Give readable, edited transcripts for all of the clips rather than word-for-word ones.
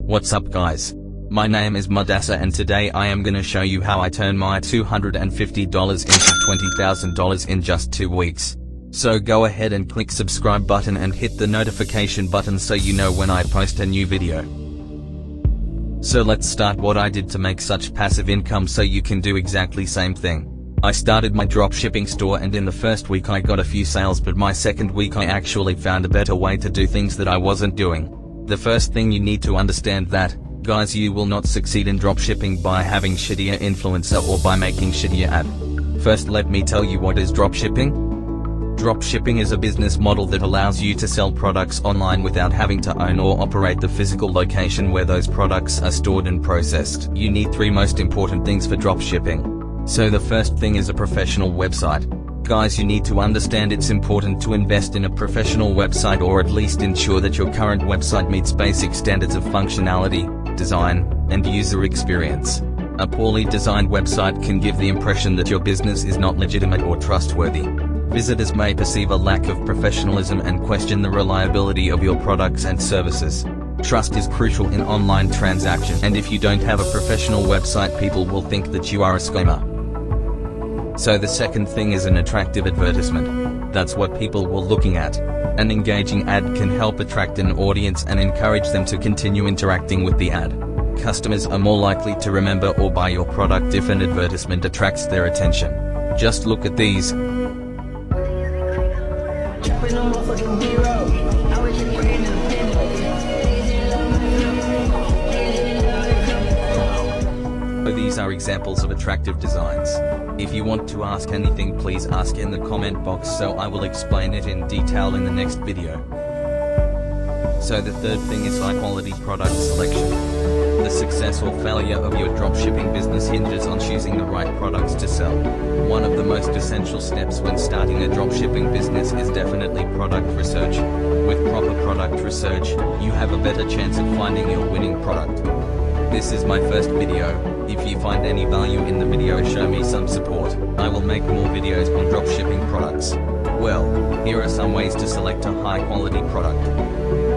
What's up guys? My name is Mudasa and today I am gonna show you how I turn my $250 into $20,000 in just 2 weeks. So go ahead and click subscribe button and hit the notification button so you know when I post a new video. So let's start what I did to make such passive income so you can do exactly same thing. I started my dropshipping store and in the first week I got a few sales, but my second week I actually found a better way to do things that I wasn't doing. The first thing you need to understand that, guys, you will not succeed in dropshipping by having shittier influencer or by making shittier ad. First let me tell you what is dropshipping. Dropshipping is a business model that allows you to sell products online without having to own or operate the physical location where those products are stored and processed. You need 3 most important things for dropshipping. So the first thing is a professional website. Guys, you need to understand it's important to invest in a professional website, or at least ensure that your current website meets basic standards of functionality, design, and user experience. A poorly designed website can give the impression that your business is not legitimate or trustworthy. Visitors may perceive a lack of professionalism and question the reliability of your products and services. Trust is crucial in online transactions, and if you don't have a professional website, people will think that you are a scammer. So the second thing is an attractive advertisement. That's what people will looking at. An engaging ad can help attract an audience and encourage them to continue interacting with the ad. Customers are more likely to remember or buy your product if an advertisement attracts their attention. Just look at these. These are examples of attractive designs. If you want to ask anything, please ask in the comment box so I will explain it in detail in the next video. So the third thing is high quality product selection. The success or failure of your dropshipping business hinges on choosing the right products to sell. One of the most essential steps when starting a dropshipping business is definitely product research. With proper product research, you have a better chance of finding your winning product. This is my first video. If you find any value in the video, show me some support. I will make more videos on dropshipping products. Well, here are some ways to select a high quality product.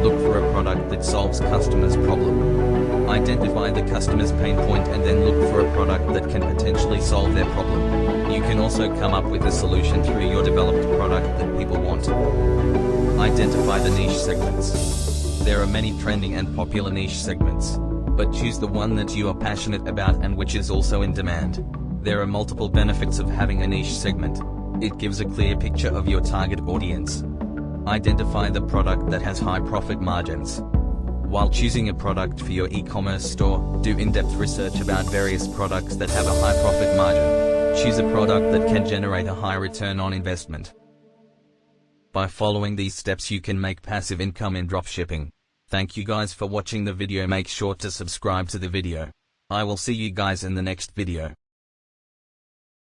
Look for a product that solves customers' problem. Identify the customer's pain point and then look for a product that can potentially solve their problem. You can also come up with a solution through your developed product that people want. Identify the niche segments. There are many trending and popular niche segments, but choose the one that you are passionate about and which is also in demand. There are multiple benefits of having a niche segment. It gives a clear picture of your target audience. Identify the product that has high profit margins. While choosing a product for your e-commerce store, do in-depth research about various products that have a high profit margin. Choose a product that can generate a high return on investment. By following these steps, you can make passive income in dropshipping. Thank you guys for watching the video. Make sure to subscribe to the video. I will see you guys in the next video.